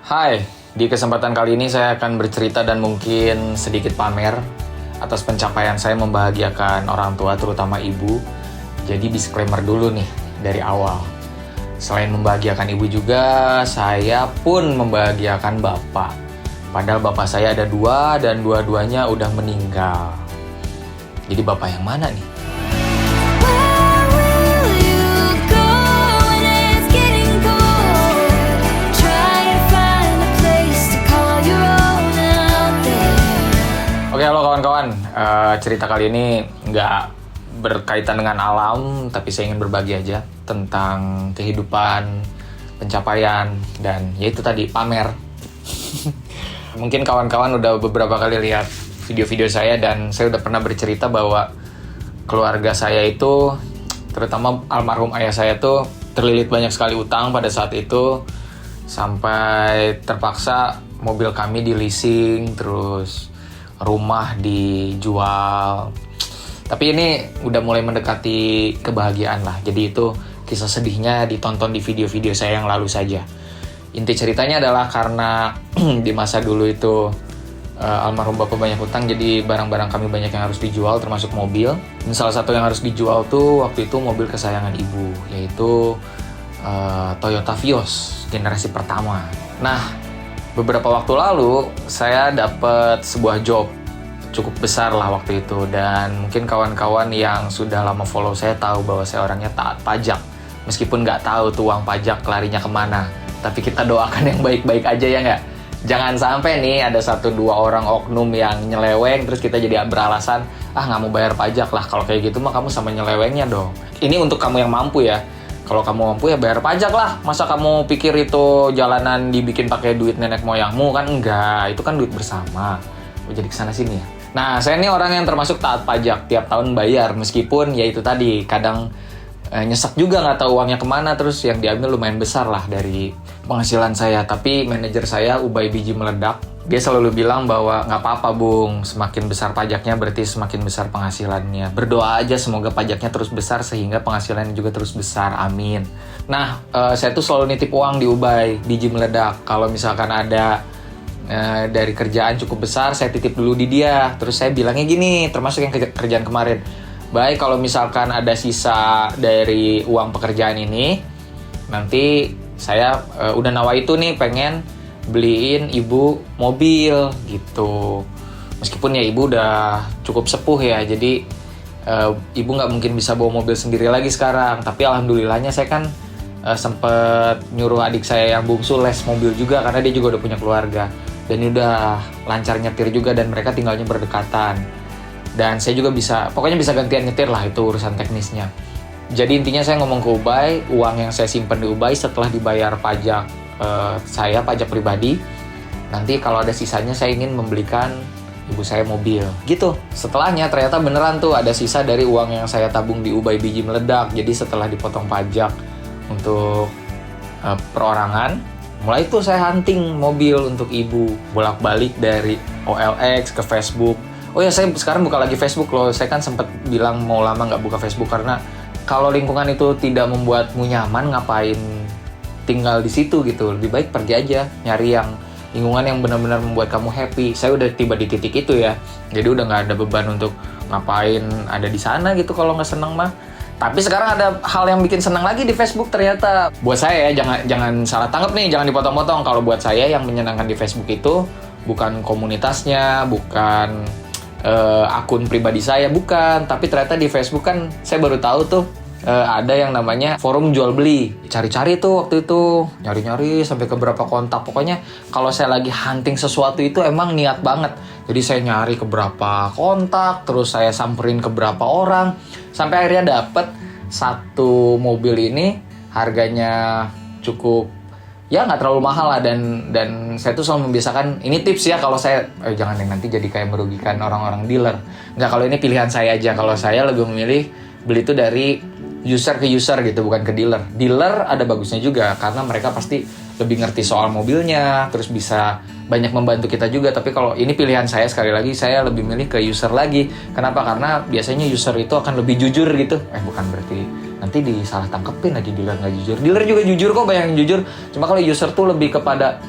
Hai, di kesempatan kali ini saya akan bercerita dan mungkin sedikit pamer atas pencapaian saya membahagiakan orang tua, terutama ibu. Jadi disclaimer dulu nih dari awal. Selain membahagiakan ibu juga, saya pun membahagiakan bapak. Padahal bapak saya ada dua dan dua-duanya udah meninggal. Jadi bapak yang mana nih? Oke, halo kawan-kawan. Cerita kali ini nggak berkaitan dengan alam, tapi saya ingin berbagi aja tentang kehidupan, pencapaian, dan ya itu tadi, pamer. Mungkin kawan-kawan udah beberapa kali lihat video-video saya, dan saya udah pernah bercerita bahwa keluarga saya itu, terutama almarhum ayah saya tuh, terlilit banyak sekali utang pada saat itu, sampai terpaksa mobil kami di leasing, terus rumah dijual. Tapi ini udah mulai mendekati kebahagiaan lah. Jadi itu kisah sedihnya ditonton di video-video saya yang lalu saja. Inti ceritanya adalah karena di masa dulu itu almarhum bapak banyak hutang, jadi barang-barang kami banyak yang harus dijual, termasuk mobil. Dan salah satu yang harus dijual tuh waktu itu mobil kesayangan ibu, yaitu Toyota Vios generasi pertama. Nah, beberapa waktu lalu, saya dapat sebuah job cukup besar lah waktu itu. Dan mungkin kawan-kawan yang sudah lama follow saya tahu bahwa saya orangnya taat pajak. Meskipun nggak tahu tuh uang pajak larinya kemana. Tapi kita doakan yang baik-baik aja ya nggak? Jangan sampai nih ada 1-2 orang oknum yang nyeleweng, terus kita jadi beralasan, nggak mau bayar pajak lah. Kalau kayak gitu mah kamu sama nyelewengnya dong. Ini untuk kamu yang mampu ya. Kalau kamu mampu ya bayar pajak lah. Masa kamu pikir itu jalanan dibikin pakai duit nenek moyangmu? Kan enggak, itu kan duit bersama. Jadi kesana sini ya. Nah, saya ini orang yang termasuk taat pajak, tiap tahun bayar. Meskipun ya itu tadi, kadang nyesek juga nggak tahu uangnya kemana. Terus yang diambil lumayan besar lah dari penghasilan saya. Tapi manajer saya, Ubay Biji Meledak, dia selalu bilang bahwa nggak apa-apa Bung, semakin besar pajaknya berarti semakin besar penghasilannya. Berdoa aja semoga pajaknya terus besar sehingga penghasilannya juga terus besar, amin. Nah, saya tuh selalu nitip uang di Ubay Biji Meledak. Kalau misalkan ada dari kerjaan cukup besar, saya titip dulu di dia. Terus saya bilangnya gini, termasuk yang kerjaan kemarin, baik kalau misalkan ada sisa dari uang pekerjaan ini, nanti saya udah nawa itu nih pengen beliin ibu mobil gitu. Meskipun ya ibu udah cukup sepuh ya, jadi ibu nggak mungkin bisa bawa mobil sendiri lagi sekarang. Tapi alhamdulillahnya saya kan sempet nyuruh adik saya yang bungsu les mobil juga, karena dia juga udah punya keluarga dan udah lancar nyetir juga, dan mereka tinggalnya berdekatan. Dan saya juga pokoknya bisa gantian nyetir lah, itu urusan teknisnya. Jadi intinya saya ngomong ke Ubay, uang yang saya simpen di Ubay setelah dibayar pajak saya, pajak pribadi, nanti kalau ada sisanya saya ingin membelikan ibu saya mobil gitu. Setelahnya ternyata beneran tuh ada sisa dari uang yang saya tabung di Ubay Biji Meledak. Jadi setelah dipotong pajak untuk perorangan, mulai itu saya hunting mobil untuk ibu, bolak-balik dari OLX ke Facebook. Oh ya, saya sekarang buka lagi Facebook loh. Saya kan sempat bilang mau lama nggak buka Facebook, karena kalau lingkungan itu tidak membuatmu nyaman, ngapain tinggal di situ gitu. Lebih baik pergi aja, nyari yang lingkungan yang benar-benar membuat kamu happy. Saya udah tiba di titik itu ya, jadi udah nggak ada beban untuk ngapain ada di sana gitu kalau nggak seneng mah. Tapi sekarang ada hal yang bikin senang lagi di Facebook ternyata. Buat saya ya, jangan salah tangkap nih, jangan dipotong-potong. Kalau buat saya yang menyenangkan di Facebook itu bukan komunitasnya, bukan akun pribadi saya, bukan. Tapi ternyata di Facebook kan saya baru tahu tuh ada yang namanya forum jual beli. Cari-cari tuh waktu itu, nyari-nyari sampai ke berapa kontak. Pokoknya kalau saya lagi hunting sesuatu itu emang niat banget. Jadi saya nyari ke berapa kontak, terus saya samperin ke berapa orang, sampai akhirnya dapet satu mobil ini harganya cukup ya nggak terlalu mahal lah. Dan saya tuh selalu membiasakan, ini tips ya, kalau saya jangan yang nanti jadi kayak merugikan orang-orang dealer. Nggak, kalau ini pilihan saya aja. Kalau saya lebih memilih beli itu dari user ke user gitu, bukan ke dealer. Dealer ada bagusnya juga karena mereka pasti lebih ngerti soal mobilnya, terus bisa banyak membantu kita juga. Tapi kalau ini pilihan saya, sekali lagi saya lebih milih ke user lagi. Kenapa? Karena biasanya user itu akan lebih jujur gitu. Bukan berarti nanti disalah tangkepin lagi dealer nggak jujur. Dealer juga jujur kok, banyak yang jujur. Cuma kalau user tuh lebih kepada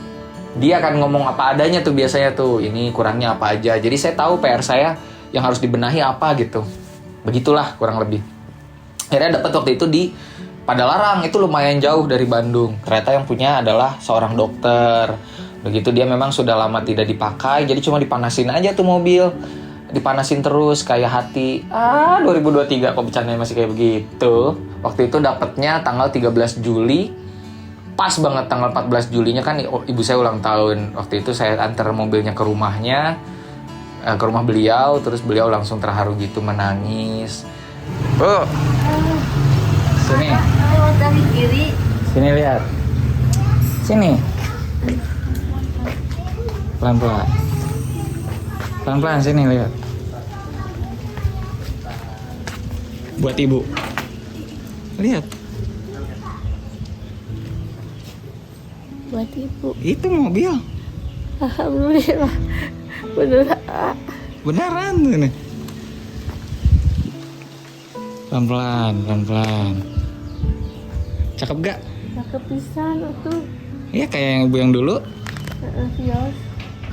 dia akan ngomong apa adanya tuh biasanya tuh, ini kurangnya apa aja. Jadi saya tahu PR saya yang harus dibenahi apa gitu. Begitulah kurang lebih. Akhirnya dapat waktu itu di Padalarang, itu lumayan jauh dari Bandung. Kereta yang punya adalah seorang dokter. Begitu dia memang sudah lama tidak dipakai, jadi cuma dipanasin aja tuh mobil. Dipanasin terus kayak hati. 2023 kok bercandanya masih kayak begitu. Waktu itu dapatnya tanggal 13 Juli. Pas banget tanggal 14 Julinya kan ibu saya ulang tahun. Waktu itu saya antar mobilnya ke rumahnya, ke rumah beliau, terus beliau langsung terharu gitu menangis. Bu, sini. Dari kiri. Sini lihat. Sini. Pelan-pelan. Pelan-pelan sini lihat. Buat ibu. Lihat. Buat ibu. Itu mobil. Alhamdulillah. Beneran. Beneran ini. Pelan-pelan, pelan-pelan. Cakep gak? Cakep pisan tuh. Iya kayak yang ibu yang dulu. Vios.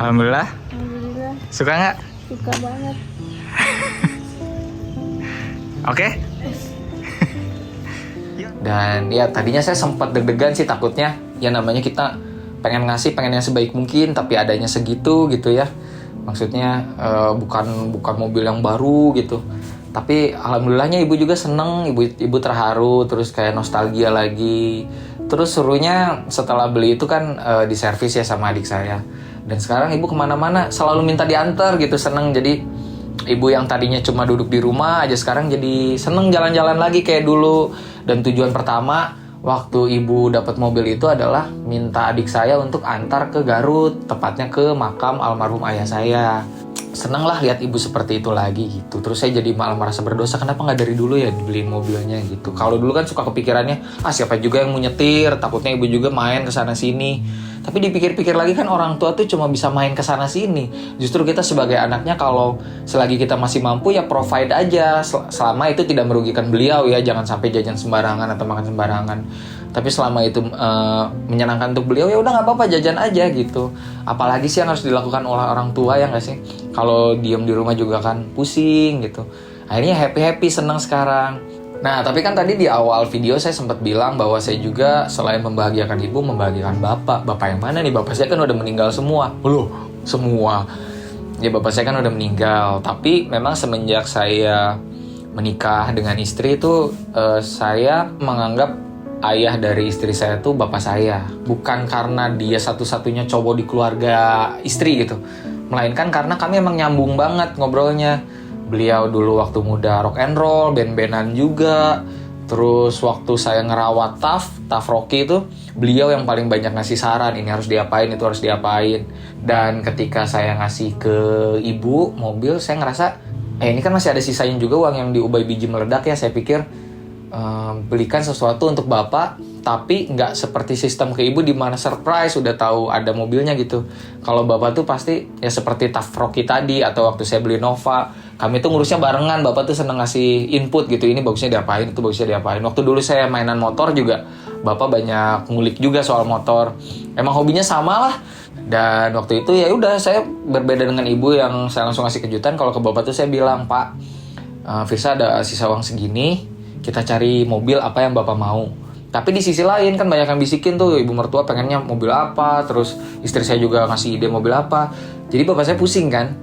Alhamdulillah. Alhamdulillah. Suka nggak? Suka banget. Oke. Dan ya tadinya saya sempat deg-degan sih, takutnya ya namanya kita pengen ngasih, pengen yang sebaik mungkin, tapi adanya segitu gitu ya. Maksudnya bukan mobil yang baru gitu. Tapi alhamdulillahnya ibu juga seneng, ibu terharu, terus kayak nostalgia lagi. Terus suruhnya setelah beli itu kan diservis ya sama adik saya. Dan sekarang ibu kemana-mana selalu minta diantar gitu, seneng. Jadi ibu yang tadinya cuma duduk di rumah aja sekarang jadi seneng jalan-jalan lagi kayak dulu. Dan tujuan pertama waktu ibu dapat mobil itu adalah minta adik saya untuk antar ke Garut, tepatnya ke makam almarhum ayah saya. Seneng lah lihat ibu seperti itu lagi gitu. Terus saya jadi malah merasa berdosa, kenapa nggak dari dulu ya dibeliin mobilnya gitu. Kalau dulu kan suka kepikirannya, siapa juga yang mau nyetir, takutnya ibu juga main ke sana sini. Tapi dipikir-pikir lagi kan orang tua tuh cuma bisa main ke sana sini. Justru kita sebagai anaknya kalau selagi kita masih mampu ya provide aja, selama itu tidak merugikan beliau ya, jangan sampai jajan sembarangan atau makan sembarangan. Tapi selama itu menyenangkan untuk beliau ya udah nggak apa-apa, jajan aja gitu. Apalagi sih yang harus dilakukan oleh orang tua ya nggak sih? Kalau diem di rumah juga kan pusing gitu. Akhirnya happy seneng sekarang. Nah tapi kan tadi di awal video saya sempat bilang bahwa saya juga selain membahagiakan ibu, membahagiakan bapak. Bapak yang mana nih? Bapak saya kan udah meninggal semua. Loh, semua. Ya bapak saya kan udah meninggal. Tapi memang semenjak saya menikah dengan istri itu saya menganggap ayah dari istri saya tuh bapak saya. Bukan karena dia satu-satunya cowok di keluarga istri gitu, melainkan karena kami emang nyambung banget ngobrolnya. Beliau dulu waktu muda rock and roll, band-bandan juga. Terus waktu saya ngerawat Taf Rocky itu, beliau yang paling banyak ngasih saran, ini harus diapain, itu harus diapain. Dan ketika saya ngasih ke ibu mobil, saya ngerasa ini kan masih ada sisanya juga uang yang diubah biji meledak ya. Saya pikir belikan sesuatu untuk bapak, tapi nggak seperti sistem ke ibu di mana surprise udah tahu ada mobilnya gitu. Kalau bapak tuh pasti ya seperti Taf Rocky tadi, atau waktu saya beli Nova, kami tuh ngurusnya barengan. Bapak tuh seneng ngasih input gitu, ini bagusnya diapain, itu bagusnya diapain. Waktu dulu saya mainan motor juga, bapak banyak ngulik juga soal motor. Emang hobinya sama lah. Dan waktu itu ya udah, saya berbeda dengan ibu yang saya langsung ngasih kejutan. Kalau ke bapak tuh saya bilang, Pak, Firsa ada sisa uang segini, kita cari mobil apa yang bapak mau. Tapi di sisi lain kan banyak yang bisikin tuh, ibu mertua pengennya mobil apa, terus istri saya juga ngasih ide mobil apa. Jadi bapak saya pusing kan.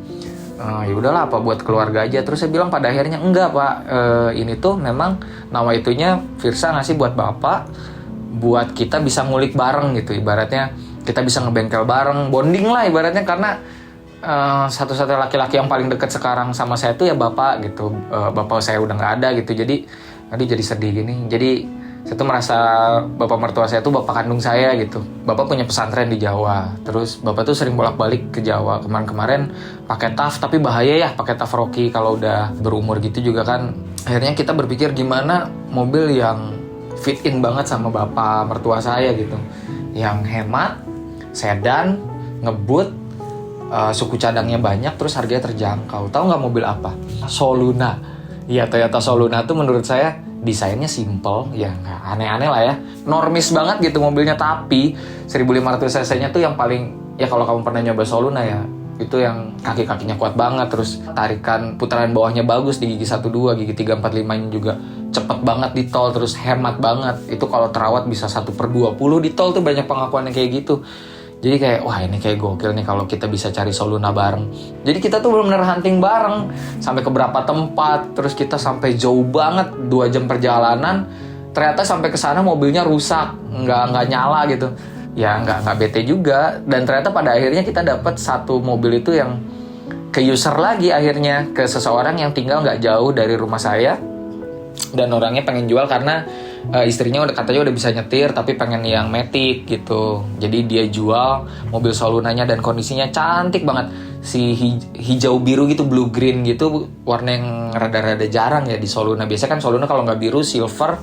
Ya udahlah, apa buat keluarga aja. Terus saya bilang pada akhirnya, enggak Pak, ini tuh memang nama itunya Firsa ngasih buat bapak, buat kita bisa ngulik bareng gitu. Ibaratnya kita bisa ngebengkel bareng, bonding lah ibaratnya. Karena satu-satunya laki-laki yang paling dekat sekarang sama saya tuh ya bapak gitu. Bapak saya udah nggak ada gitu. Jadi sedih gini. Jadi saya tuh merasa bapak mertua saya tuh bapak kandung saya gitu. Bapak punya pesantren di Jawa. Terus bapak tuh sering bolak-balik ke Jawa. Kemarin-kemarin pakai Taf, tapi bahaya ya pakai Taf Rocky kalau udah berumur gitu juga kan. Akhirnya kita berpikir gimana mobil yang fit in banget sama bapak mertua saya gitu. Yang hemat, sedan, ngebut, suku cadangnya banyak, terus harganya terjangkau. Tahu nggak mobil apa? Soluna. Iya, Toyota Soluna tuh menurut saya desainnya simple, ya nggak aneh-aneh lah ya. Normis banget gitu mobilnya, tapi 1500 cc-nya tuh yang paling ya kalau kamu pernah nyoba Soluna ya, itu yang kaki-kakinya kuat banget, terus tarikan putaran bawahnya bagus di gigi 1-2, gigi 3-4-5-nya juga cepet banget di tol, terus hemat banget. Itu kalau terawat bisa 1/20 di tol tuh, banyak pengakuan yang kayak gitu. Jadi kayak, wah ini kayak gokil nih kalau kita bisa cari Soluna bareng. Jadi kita tuh bener-bener hunting bareng, sampai ke beberapa tempat, terus kita sampai jauh banget, 2 jam perjalanan. Ternyata sampai ke sana mobilnya rusak, nggak nyala gitu. Ya nggak bete juga, dan ternyata pada akhirnya kita dapat satu mobil itu yang ke user lagi, akhirnya ke seseorang yang tinggal nggak jauh dari rumah saya, dan orangnya pengen jual karena istrinya katanya udah bisa nyetir tapi pengen yang matic gitu. Jadi dia jual mobil Solunanya dan kondisinya cantik banget, si hijau biru gitu, blue green gitu, warna yang rada-rada jarang ya di Soluna. Biasanya kan Soluna kalau nggak biru silver,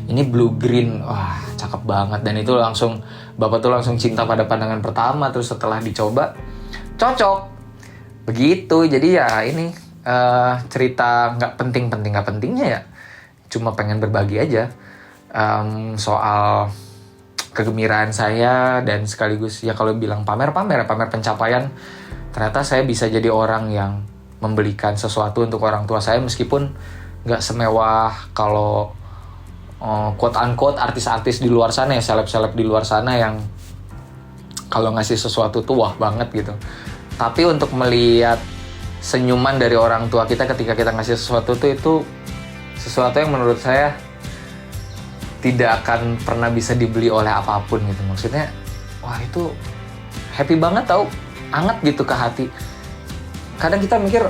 ini blue green. Wah cakep banget, dan itu langsung bapak tuh langsung cinta pada pandangan pertama. Terus setelah dicoba cocok begitu. Jadi ya ini cerita nggak pentingnya ya, cuma pengen berbagi aja soal kegembiraan saya, dan sekaligus ya kalau bilang pamer pencapaian. Ternyata saya bisa jadi orang yang membelikan sesuatu untuk orang tua saya, meskipun nggak semewah kalau quote unquote artis-artis di luar sana ya, seleb-seleb di luar sana yang kalau ngasih sesuatu tuh wah banget gitu. Tapi untuk melihat senyuman dari orang tua kita ketika kita ngasih sesuatu tuh, itu sesuatu yang menurut saya tidak akan pernah bisa dibeli oleh apapun gitu. Maksudnya wah itu happy banget tau, anget gitu ke hati. Kadang kita mikir,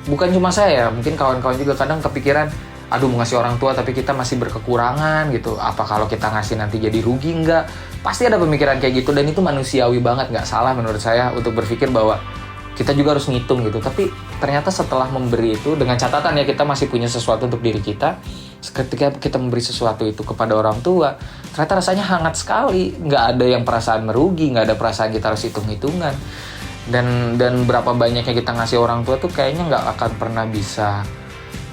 bukan cuma saya ya, mungkin kawan-kawan juga kadang kepikiran, aduh mau ngasih orang tua tapi kita masih berkekurangan gitu, apa kalau kita ngasih nanti jadi rugi nggak? Pasti ada pemikiran kayak gitu, dan itu manusiawi banget, nggak salah menurut saya untuk berpikir bahwa kita juga harus ngitung gitu. Tapi ternyata setelah memberi itu, dengan catatan ya kita masih punya sesuatu untuk diri kita, ketika kita memberi sesuatu itu kepada orang tua, ternyata rasanya hangat sekali, nggak ada yang perasaan merugi, nggak ada perasaan kita harus hitung-hitungan. Dan berapa banyaknya kita ngasih orang tua tuh kayaknya nggak akan pernah bisa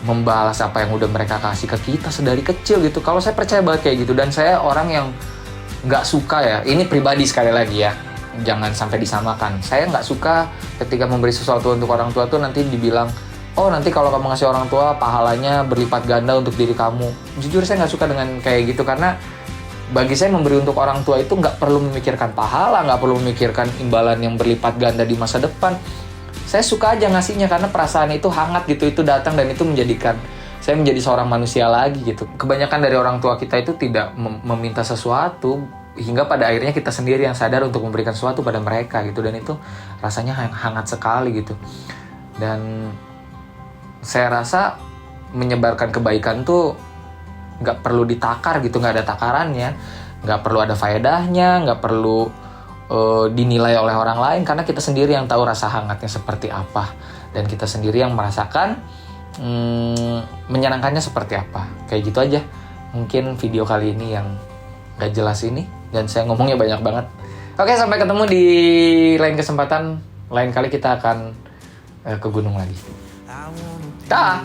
membalas apa yang udah mereka kasih ke kita sedari kecil gitu. Kalau saya percaya banget kayak gitu, dan saya orang yang nggak suka ya, ini pribadi sekali lagi ya, jangan sampai disamakan. Saya nggak suka ketika memberi sesuatu untuk orang tua tuh nanti dibilang, oh nanti kalau kamu ngasih orang tua pahalanya berlipat ganda untuk diri kamu. Jujur saya nggak suka dengan kayak gitu, karena bagi saya memberi untuk orang tua itu nggak perlu memikirkan pahala, nggak perlu memikirkan imbalan yang berlipat ganda di masa depan. Saya suka aja ngasihnya karena perasaan itu hangat gitu, itu datang dan itu menjadikan saya menjadi seorang manusia lagi gitu. Kebanyakan dari orang tua kita itu tidak meminta sesuatu, hingga pada akhirnya kita sendiri yang sadar untuk memberikan sesuatu pada mereka gitu, dan itu rasanya hangat sekali gitu. Dan saya rasa menyebarkan kebaikan tuh nggak perlu ditakar gitu, nggak ada takarannya, nggak perlu ada faedahnya, nggak perlu dinilai oleh orang lain, karena kita sendiri yang tahu rasa hangatnya seperti apa, dan kita sendiri yang merasakan menyenangkannya seperti apa. Kayak gitu aja mungkin video kali ini yang gak jelas ini, dan saya ngomongnya banyak banget. Oke, sampai ketemu di lain kesempatan. Lain kali kita akan ke gunung lagi. Dah.